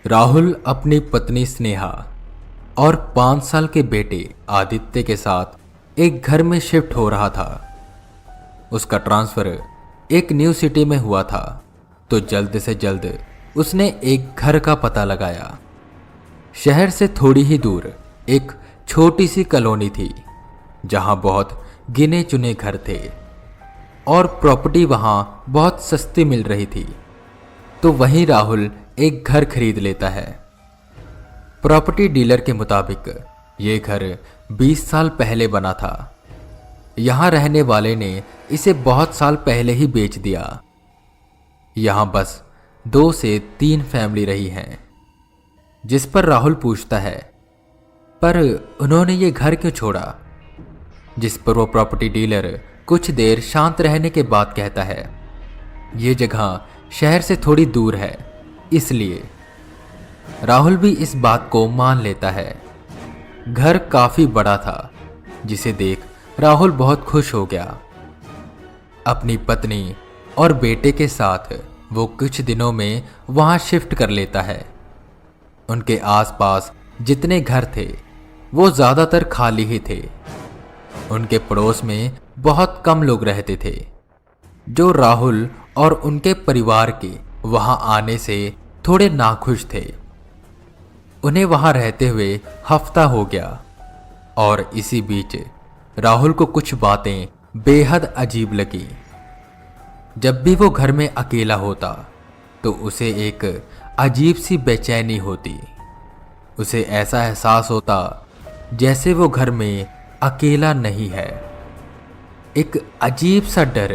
राहुल अपनी पत्नी स्नेहा और 5 साल के बेटे आदित्य के साथ एक घर में शिफ्ट हो रहा था। उसका ट्रांसफर एक न्यू सिटी में हुआ था, तो जल्द से जल्द उसने एक घर का पता लगाया। शहर से थोड़ी ही दूर एक छोटी सी कॉलोनी थी, जहां बहुत गिने चुने घर थे और प्रॉपर्टी वहां बहुत सस्ती मिल रही थी। तो वहीं राहुल एक घर खरीद लेता है। प्रॉपर्टी डीलर के मुताबिक ये घर 20 साल पहले बना था। यहां रहने वाले ने इसे बहुत साल पहले ही बेच दिया। यहां बस 2 से 3 फैमिली रही हैं। जिस पर राहुल पूछता है, पर उन्होंने ये घर क्यों छोड़ा? जिस पर वो प्रॉपर्टी डीलर कुछ देर शांत रहने के बाद कहता है, ये जगह शहर से थोड़ी दूर है, इसलिए। राहुल भी इस बात को मान लेता है। घर काफी बड़ा था, जिसे देख राहुल बहुत खुश हो गया। अपनी पत्नी और बेटे के साथ वो कुछ दिनों में वहां शिफ्ट कर लेता है। उनके आसपास जितने घर थे वो ज्यादातर खाली ही थे। उनके पड़ोस में बहुत कम लोग रहते थे, जो राहुल और उनके परिवार के वहां आने से थोड़े नाखुश थे। उन्हें वहां रहते हुए हफ्ता हो गया और इसी बीच राहुल को कुछ बातें बेहद अजीब लगी। जब भी वो घर में अकेला होता तो उसे एक अजीब सी बेचैनी होती। उसे ऐसा एहसास होता जैसे वो घर में अकेला नहीं है। एक अजीब सा डर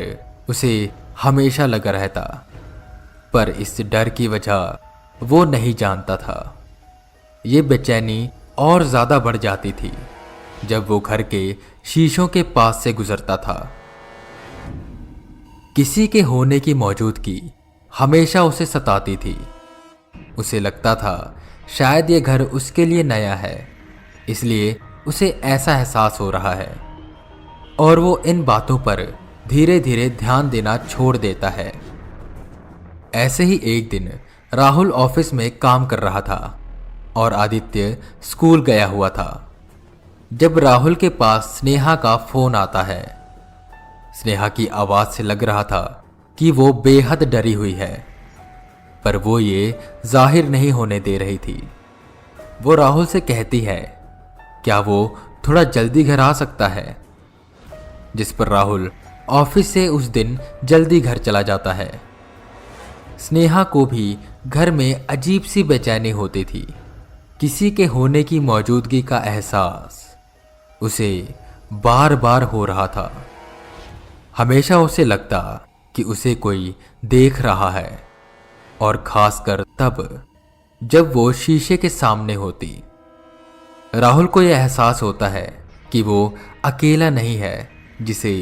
उसे हमेशा लगा रहता, पर इस डर की वजह वो नहीं जानता था। ये बेचैनी और ज्यादा बढ़ जाती थी जब वो घर के शीशों के पास से गुजरता था। किसी के होने की मौजूदगी हमेशा उसे सताती थी। उसे लगता था शायद ये घर उसके लिए नया है, इसलिए उसे ऐसा एहसास हो रहा है, और वो इन बातों पर धीरे धीरे ध्यान देना छोड़ देता है। ऐसे ही एक दिन राहुल ऑफिस में काम कर रहा था और आदित्य स्कूल गया हुआ था, जब राहुल के पास स्नेहा का फोन आता है। स्नेहा की आवाज से लग रहा था कि वो बेहद डरी हुई है, पर वो ये जाहिर नहीं होने दे रही थी। वो राहुल से कहती है, क्या वो थोड़ा जल्दी घर आ सकता है? जिस पर राहुल ऑफिस से उस दिन जल्दी घर चला जाता है। स्नेहा को भी घर में अजीब सी बेचैनी होती थी। किसी के होने की मौजूदगी का एहसास उसे बार बार हो रहा था। हमेशा उसे लगता कि उसे कोई देख रहा है, और खासकर तब जब वो शीशे के सामने होती। राहुल को यह एहसास होता है कि वो अकेला नहीं है जिसे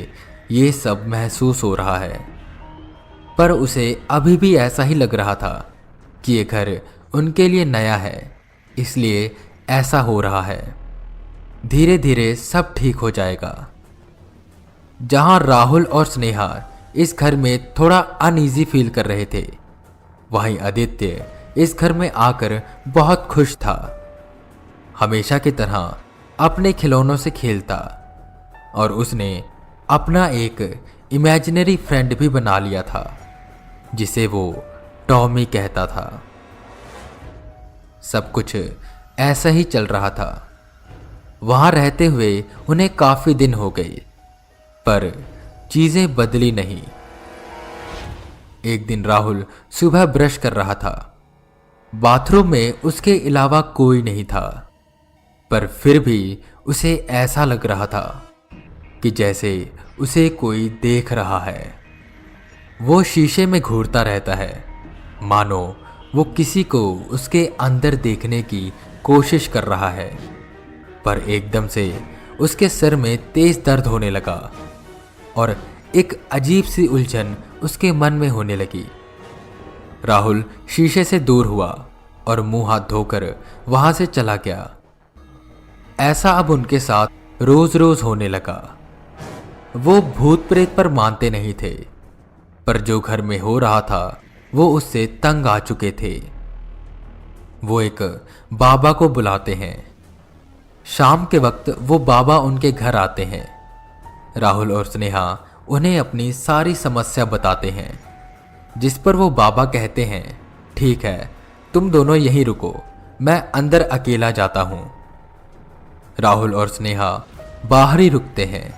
ये सब महसूस हो रहा है, पर उसे अभी भी ऐसा ही लग रहा था कि ये घर उनके लिए नया है, इसलिए ऐसा हो रहा है। धीरे धीरे सब ठीक हो जाएगा। जहां राहुल और स्नेहा इस घर में थोड़ा अनईजी फील कर रहे थे, वहीं आदित्य इस घर में आकर बहुत खुश था। हमेशा की तरह अपने खिलौनों से खेलता, और उसने अपना एक इमेजिनरी फ्रेंड भी बना लिया था, जिसे वो टॉमी कहता था। सब कुछ ऐसा ही चल रहा था। वहां रहते हुए उन्हें काफी दिन हो गए, पर चीजें बदली नहीं। एक दिन राहुल सुबह ब्रश कर रहा था। बाथरूम में उसके अलावा कोई नहीं था, पर फिर भी उसे ऐसा लग रहा था कि जैसे उसे कोई देख रहा है। वो शीशे में घूरता रहता है, मानो वो किसी को उसके अंदर देखने की कोशिश कर रहा है। पर एकदम से उसके सर में तेज दर्द होने लगा और एक अजीब सी उलझन उसके मन में होने लगी। राहुल शीशे से दूर हुआ और मुंह हाथ धोकर वहां से चला गया। ऐसा अब उनके साथ रोज रोज होने लगा। वो भूत प्रेत पर मानते नहीं थे, पर जो घर में हो रहा था वो उससे तंग आ चुके थे। वो एक बाबा को बुलाते हैं। शाम के वक्त वो बाबा उनके घर आते हैं। राहुल और स्नेहा उन्हें अपनी सारी समस्या बताते हैं, जिस पर वो बाबा कहते हैं, ठीक है, तुम दोनों यहीं रुको, मैं अंदर अकेला जाता हूं। राहुल और स्नेहा बाहर ही रुकते हैं।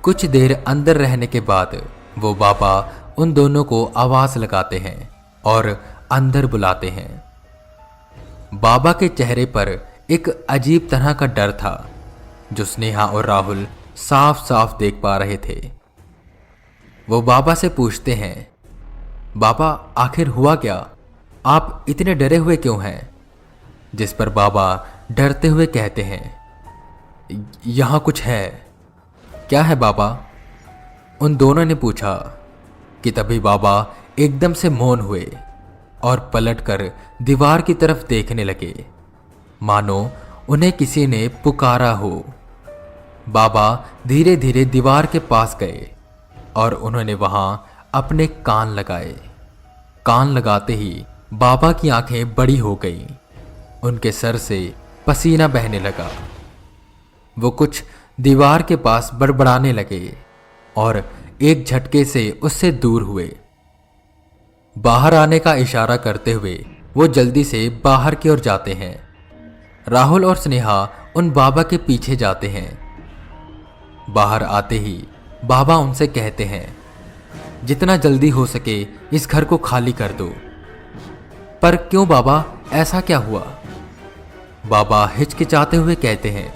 कुछ देर अंदर रहने के बाद वो बाबा उन दोनों को आवाज लगाते हैं और अंदर बुलाते हैं। बाबा के चेहरे पर एक अजीब तरह का डर था, जो स्नेहा और राहुल साफ साफ देख पा रहे थे। वो बाबा से पूछते हैं, बाबा आखिर हुआ क्या? आप इतने डरे हुए क्यों हैं? जिस पर बाबा डरते हुए कहते हैं, यहां कुछ है। क्या है बाबा? उन दोनों ने पूछा कि तभी बाबा एकदम से मौन हुए और पलटकर दीवार की तरफ देखने लगे, मानो उन्हें किसी ने पुकारा हो। बाबा धीरे धीरे दीवार के पास गए और उन्होंने वहां अपने कान लगाए। कान लगाते ही बाबा की आंखें बड़ी हो गईं। उनके सर से पसीना बहने लगा। वो कुछ दीवार के पास बड़बड़ाने लगे और एक झटके से उससे दूर हुए। बाहर आने का इशारा करते हुए वो जल्दी से बाहर की ओर जाते हैं। राहुल और स्नेहा उन बाबा के पीछे जाते हैं। बाहर आते ही बाबा उनसे कहते हैं, जितना जल्दी हो सके इस घर को खाली कर दो। पर क्यों बाबा, ऐसा क्या हुआ? बाबा हिचकिचाते हुए कहते हैं,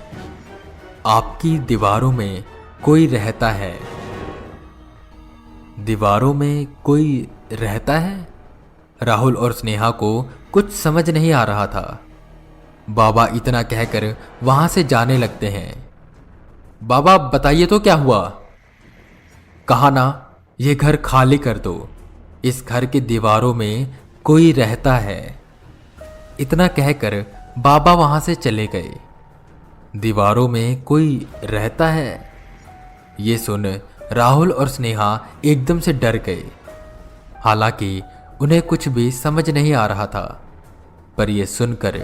आपकी दीवारों में कोई रहता है। दीवारों में कोई रहता है? राहुल और स्नेहा को कुछ समझ नहीं आ रहा था। बाबा इतना कहकर वहां से जाने लगते हैं। बाबा बताइए तो क्या हुआ? कहा ना, ये घर खाली कर दो, इस घर की दीवारों में कोई रहता है। इतना कहकर बाबा वहां से चले गए। दीवारों में कोई रहता है? ये सुन राहुल और स्नेहा एकदम से डर गए। हालांकि उन्हें कुछ भी समझ नहीं आ रहा था, पर यह सुनकर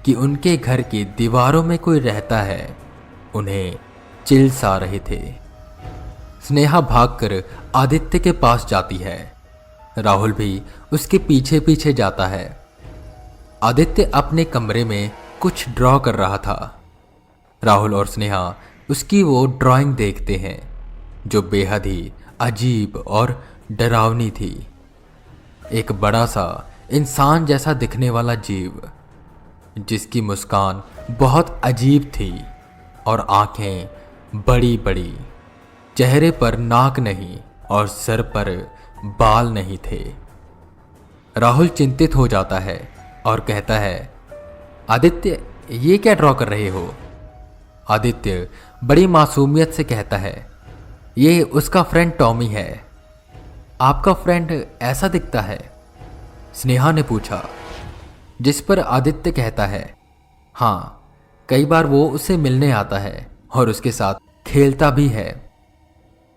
कि उनके घर की दीवारों में कोई रहता है, उन्हें चिल्स आ रहे थे। स्नेहा भागकर आदित्य के पास जाती है। राहुल भी उसके पीछे पीछे जाता है। आदित्य अपने कमरे में कुछ ड्रॉ कर रहा था। राहुल और स्नेहा उसकी वो ड्राइंग देखते हैं, जो बेहद ही अजीब और डरावनी थी। एक बड़ा सा इंसान जैसा दिखने वाला जीव, जिसकी मुस्कान बहुत अजीब थी और आंखें बड़ी बड़ी, चेहरे पर नाक नहीं और सर पर बाल नहीं थे। राहुल चिंतित हो जाता है और कहता है, आदित्य ये क्या ड्रॉ कर रहे हो? आदित्य बड़ी मासूमियत से कहता है, ये उसका फ्रेंड टॉमी है। आपका फ्रेंड ऐसा दिखता है? स्नेहा ने पूछा, जिस पर आदित्य कहता है, हाँ, कई बार वो उससे मिलने आता है और उसके साथ खेलता भी है।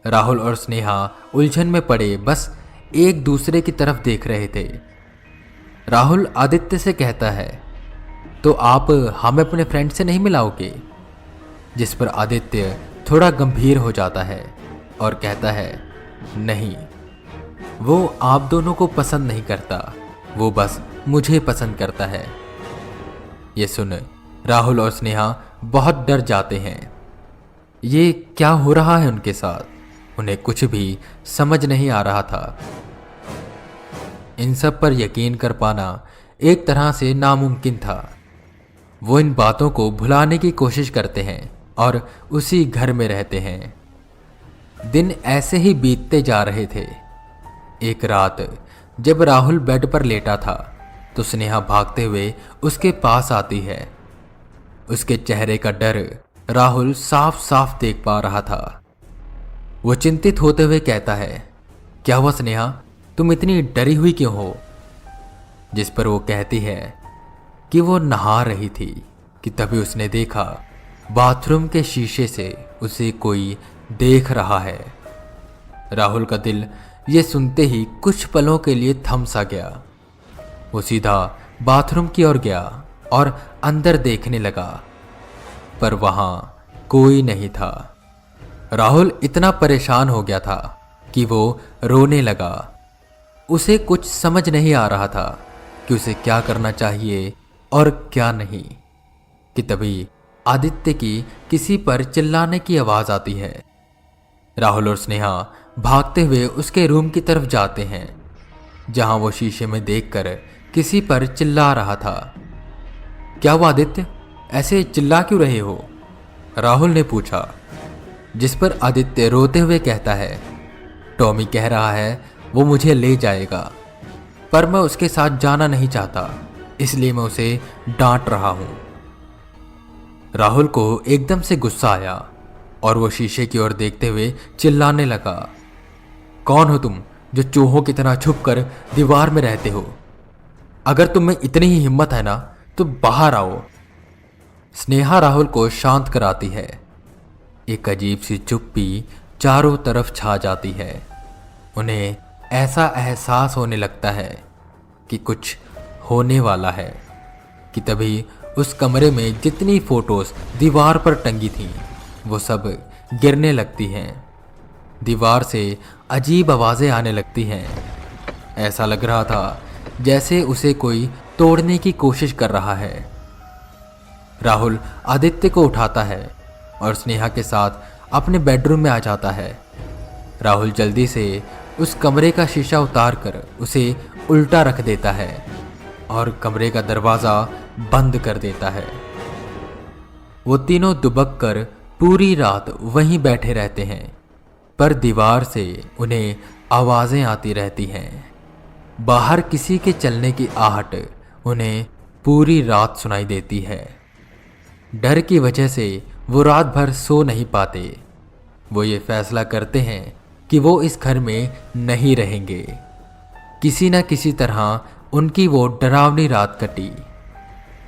राहुल और स्नेहा उलझन में पड़े बस एक दूसरे की तरफ देख रहे थे। राहुल आदित्य से कहता है, तो आप हमें अपने फ्रेंड से नहीं मिलाओगे? जिस पर आदित्य थोड़ा गंभीर हो जाता है और कहता है, नहीं, वो आप दोनों को पसंद नहीं करता, वो बस मुझे पसंद करता है। ये सुन राहुल और स्नेहा बहुत डर जाते हैं। ये क्या हो रहा है उनके साथ? उन्हें कुछ भी समझ नहीं आ रहा था। इन सब पर यकीन कर पाना एक तरह से नामुमकिन था। वो इन बातों को भुलाने की कोशिश करते हैं और उसी घर में रहते हैं। दिन ऐसे ही बीतते जा रहे थे। एक रात जब राहुल बेड पर लेटा था, तो स्नेहा भागते हुए उसके पास आती है। उसके चेहरे का डर राहुल साफ साफ देख पा रहा था। वो चिंतित होते हुए कहता है, क्या हुआ स्नेहा, तुम इतनी डरी हुई क्यों हो? जिस पर वो कहती है कि वो नहा रही थी कि तभी उसने देखा बाथरूम के शीशे से उसे कोई देख रहा है। राहुल का दिल ये सुनते ही कुछ पलों के लिए थम सा गया। वो सीधा बाथरूम की ओर गया और अंदर देखने लगा, पर वहां कोई नहीं था। राहुल इतना परेशान हो गया था कि वो रोने लगा। उसे कुछ समझ नहीं आ रहा था कि उसे क्या करना चाहिए और क्या नहीं, कि तभी आदित्य की किसी पर चिल्लाने की आवाज आती है। राहुल और स्नेहा भागते हुए उसके रूम की तरफ जाते हैं, जहां वो शीशे में देखकर किसी पर चिल्ला रहा था। क्या हुआ आदित्य, ऐसे चिल्ला क्यों रहे हो? राहुल ने पूछा, जिस पर आदित्य रोते हुए कहता है, टॉमी कह रहा है वो मुझे ले जाएगा, पर मैं उसके साथ जाना नहीं चाहता, इसलिए मैं उसे डांट रहा हूं। राहुल को एकदम से गुस्सा आया और वो शीशे की ओर देखते हुए चिल्लाने लगा, कौन हो तुम जो चूहों की तरह छुपकर दीवार में रहते हो? अगर तुम में इतनी ही हिम्मत है ना तो बाहर आओ। स्नेहा राहुल को शांत कराती है। एक अजीब सी चुप्पी चारों तरफ छा जाती है। उन्हें ऐसा एहसास होने लगता है कि कुछ होने वाला है, कि तभी उस कमरे में जितनी फोटोज दीवार पर टंगी थीं वो सब गिरने लगती हैं। दीवार से अजीब आवाज़ें आने लगती हैं। ऐसा लग रहा था जैसे उसे कोई तोड़ने की कोशिश कर रहा है। राहुल आदित्य को उठाता है और स्नेहा के साथ अपने बेडरूम में आ जाता है। राहुल जल्दी से उस कमरे का शीशा उतारकर उसे उल्टा रख देता है और कमरे का दरवाज़ा बंद कर देता है। वो तीनों दुबक कर पूरी रात वहीं बैठे रहते हैं, पर दीवार से उन्हें आवाज़ें आती रहती हैं। बाहर किसी के चलने की आहट उन्हें पूरी रात सुनाई देती है। डर की वजह से वो रात भर सो नहीं पाते। वो ये फैसला करते हैं कि वो इस घर में नहीं रहेंगे। किसी न किसी तरह उनकी वो डरावनी रात कटी।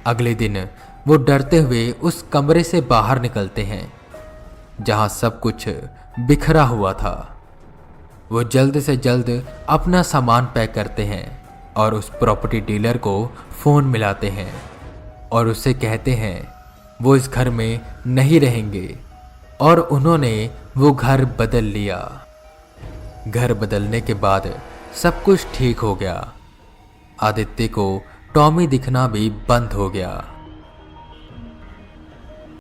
अगले दिन वो डरते हुए उस कमरे से बाहर निकलते हैं जहां सब कुछ बिखरा हुआ था। वो जल्द से जल्द अपना सामान पैक करते हैं और उस प्रॉपर्टी डीलर को फ़ोन मिलाते हैं और उससे कहते हैं वो इस घर में नहीं रहेंगे, और उन्होंने वो घर बदल लिया। घर बदलने के बाद सब कुछ ठीक हो गया। आदित्य को टॉमी दिखना भी बंद हो गया।